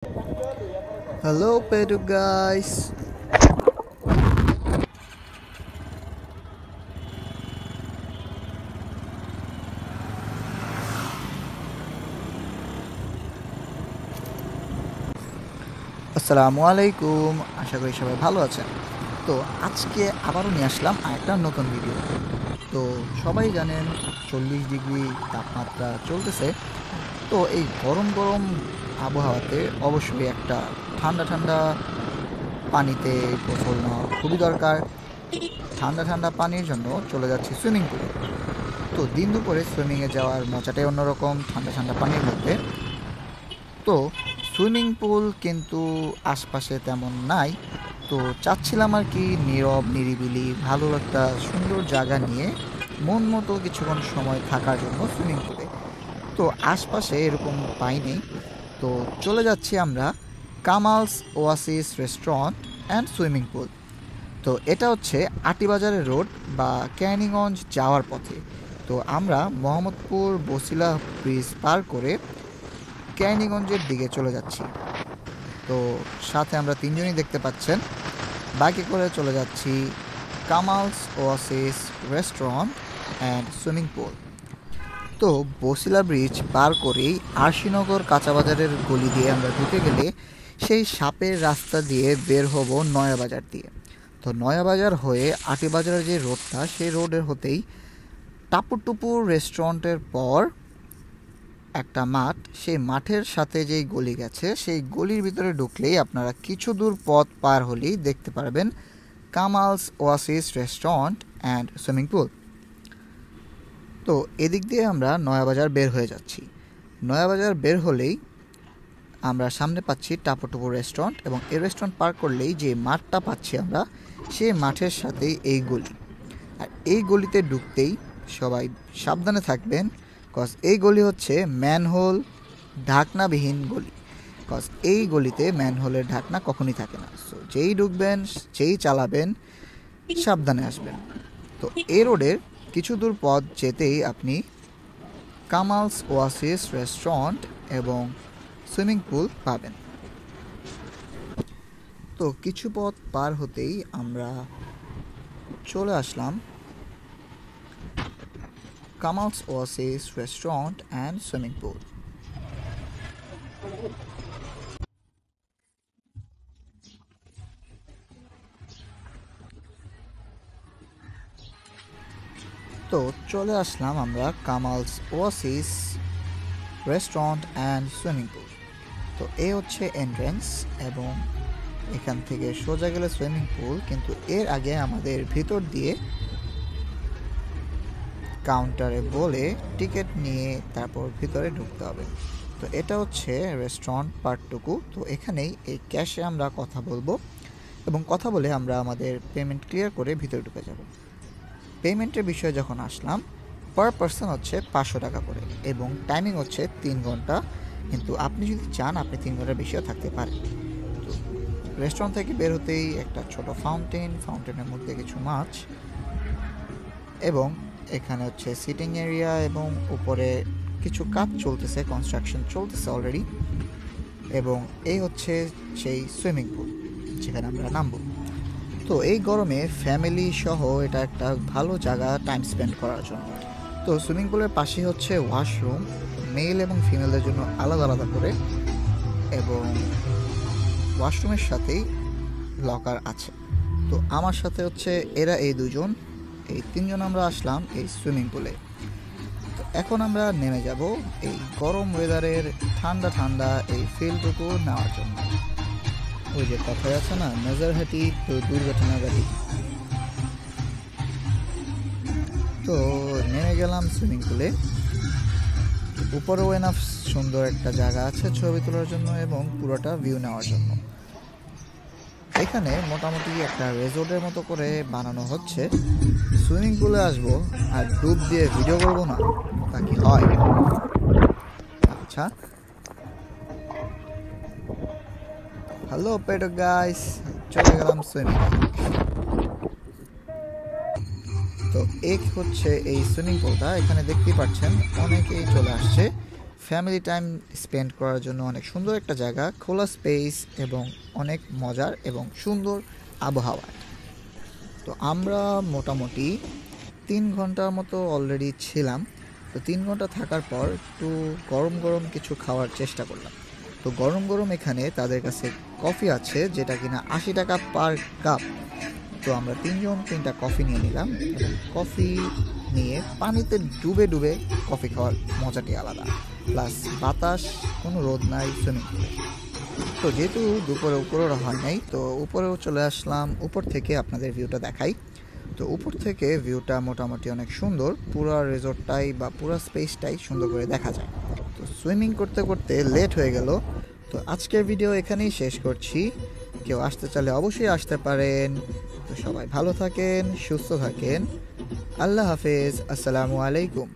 Hello, Pedro guys. আসসালামু আলাইকুম। আশা করি সবাই ভালো আছেন। তো আজকে আবারও নিয়ে আসলাম আরেকটা নতুন ভিডিও। তো সবাই জানেন 40 ডিগ্রি তাপমাত্রা চলতেছে। তো এই গরম গরম আবহাওয়াতে অবশ্যই একটা ঠান্ডা ঠান্ডা পানিতে গোসল নেওয়া খুবই দরকার। ঠান্ডা ঠান্ডা পানির জন্য চলে যাচ্ছি সুইমিং পুলে। তো দিন দুপুরে সুইমিংয়ে যাওয়ার মজাটাই অন্যরকম ঠান্ডা ঠান্ডা পানির মধ্যে। তো সুইমিং পুল কিন্তু আশপাশে তেমন নাই। তো চাচ্ছিলাম আর কি নীরব নিরিবিলি ভালো একটা সুন্দর জায়গা নিয়ে মন মতো কিছুক্ষণ সময় থাকার জন্য সুইমিং পুলে। তো আশপাশে এরকম পাইনি। তো চলে যাচ্ছি আমরা Kamal's ওয়াসিস restaurant and swimming pool. তো এটা হচ্ছে আটিবাজারের রোড বা ক্যানিগঞ্জ যাওয়ার পথে। তো আমরা মোহাম্মদপুর বসিলা ব্রিজ পার করে ক্যানিগঞ্জের দিকে চলে যাচ্ছি। তো সাথে আমরা তিনজনই দেখতে পাচ্ছেন বাইকে করে চলে যাচ্ছি Kamal's ওয়াসিস restaurant and swimming pool. তো বসিলা ব্রিজ পার করেই আরশিনগর কাঁচাবাজারের গলি দিয়ে আমরা ঢুকে গেলে সেই সাপের রাস্তা দিয়ে বের হব নয়াবাজার দিয়ে। তো নয়াবাজার হয়ে আটিবাজারের যে রোডটা সেই রোডের হতেই টাপুটুপুর রেস্টুরেন্টের পর একটা মাঠ, সেই মাঠের সাথে যেই গলি গেছে সেই গলির ভিতরে ঢুকলেই আপনারা কিছু দূর পথ পার হলেই দেখতে পারবেন Kamal's ওয়াসিস restaurant and swimming pool. তো এদিক দিয়ে আমরা নয়াবাজার বের হয়ে যাচ্ছি। নয়াবাজার বের হলেই আমরা সামনে পাচ্ছি টাপুটুপুর রেস্টুরেন্ট এবং এই রেস্টুরেন্ট পার করলেই যে মাঠটা পাচ্ছি আমরা সেই মাঠের সাথেই এই গলি। আর এই গলিতে ঢুকতেই সবাই সাবধানে থাকবেন, কজ এই গলি হচ্ছে ম্যানহোল ঢাকনাবিহীন গলি। কজ এই গলিতে ম্যানহোলের ঢাকনা কখনই থাকে না। সো যেই ঢুকবেন যেই চালাবেন সাবধানে আসবেন। তো এই রোডের কিছু দূর পথ যেতেই আপনি কামালস ওয়াসিস রেস্টুরেন্ট এবং সুইমিং পুল পাবেন। তো কিছু পথ পার হতেই আমরা চলে আসলাম Kamal's ওয়াসিস restaurant and swimming pool. তো চলে আসলাম আমরা Kamal's ওয়াসিস restaurant and swimming pool. তো এই হচ্ছে এন্ট্রেন্স এবং এখান থেকে সোজা গেলে সুইমিং পুল, কিন্তু এর আগে আমাদের ভিতর দিয়ে কাউন্টারে বলে টিকিট নিয়ে তারপর ভিতরে ঢুকতে হবে। তো এটা হচ্ছে রেস্টুরেন্ট পার্টটুকু। তো এখানেই এই ক্যাশে আমরা কথা বলবো এবং কথা বলে আমরা আমাদের পেমেন্ট ক্লিয়ার করে ভিতরে ঢুকে যাব। পেমেন্টের বিষয়ে যখন আসলাম, পার পার্সন হচ্ছে 500 টাকা করে এবং টাইমিং হচ্ছে 3 ঘন্টা, কিন্তু আপনি যদি চান আপনি 3 ঘন্টার বেশিও থাকতে পারেন। তো রেস্টুরেন্ট থেকে বের হতেই একটা ছোট ফাউন্টেনের মধ্যে কিছু মাছ এবং এখানে হচ্ছে সিটিং এরিয়া এবং উপরে কিছু কাজ চলতেছে, কনস্ট্রাকশন চলতেছে অলরেডি। এবং এই হচ্ছে সেই সুইমিং পুল যেখানে আমরা নামবো। তো এই গরমে ফ্যামিলি সহ এটা একটা ভালো জায়গা টাইম স্পেন্ড করার জন্য। তো সুইমিং পুলের পাশে হচ্ছে ওয়াশরুম, মেল এবং ফিমেলদের জন্য আলাদা আলাদা করে, এবং ওয়াশরুমের সাথেই লকার আছে। তো আমার সাথে হচ্ছে এরা এই দুজন, এই তিনজন আমরা আসলাম এই সুইমিং পুলে। তো এখন আমরা নেমে যাব এই গরম ওয়েদারের ঠান্ডা ঠান্ডা এই ফিলটুকু নেওয়ার জন্য। ওই যে কথায় আছে না, নজর হাঁটি তো দুর্ঘটনা ঘাটি। তো নেমে গেলাম সুইমিং পুলে। উপরেও এনাফ সুন্দর একটা জায়গা আছে ছবি তোলার জন্য এবং পুরোটা ভিউ নেওয়ার জন্য। এখানে মোটামুটি একটা রেজর্টের মতো করে বানানো হচ্ছে। সুইমিং পুলে আসবো আর ডুব দিয়ে ভিডিও করবো না, তা কি হয়? আচ্ছা, হ্যালো পেডো গাইস, চলে গেলাম সুইমিং। তো এক হচ্ছে এই সুইমিং পুলটা, এখানে দেখতেই পাচ্ছেন অনেকেই চলে আসছে ফ্যামিলি টাইম স্পেন্ড করার জন্য অনেক সুন্দর একটা জায়গা, খোলা স্পেস এবং অনেক মজার এবং সুন্দর আবহাওয়া। তো আমরা মোটামুটি 3 ঘন্টার মতো অলরেডি ছিলাম। তো 3 ঘন্টা থাকার পর একটু গরম গরম কিছু খাওয়ার চেষ্টা করলাম। তো গরম গরম এখানে তাদের কাছে কফি আছে, যেটা কিনা 80 টাকা পার কাপ। তো আমরা 3জন 3টা কফি নিয়ে নিলাম এবং কফি নিয়ে পানিতে ডুবে ডুবে কফি খাওয়ার মজাটি আলাদা, প্লাস বাতাস, কোনো রোদ নাই, সুইমিং পুলে। তো যেহেতু দুপুরে উপরেও হয় নাই, তো উপরেও চলে আসলাম। উপর থেকে আপনাদের ভিউটা দেখাই। তো উপর থেকে ভিউটা মোটামুটি অনেক সুন্দর, পুরো রিসোর্টটাই বা পুরো স্পেসটাই সুন্দর করে দেখা যায়। তো সুইমিং করতে করতে লেট হয়ে গেল। তো আজকের ভিডিও এখানেই শেষ করছি। কেউ আসতে চাইলে অবশ্যই আসতে পারেন। তো সবাই ভালো থাকেন, সুস্থ থাকেন। আল্লাহ হাফেজ, আসসালামু আলাইকুম।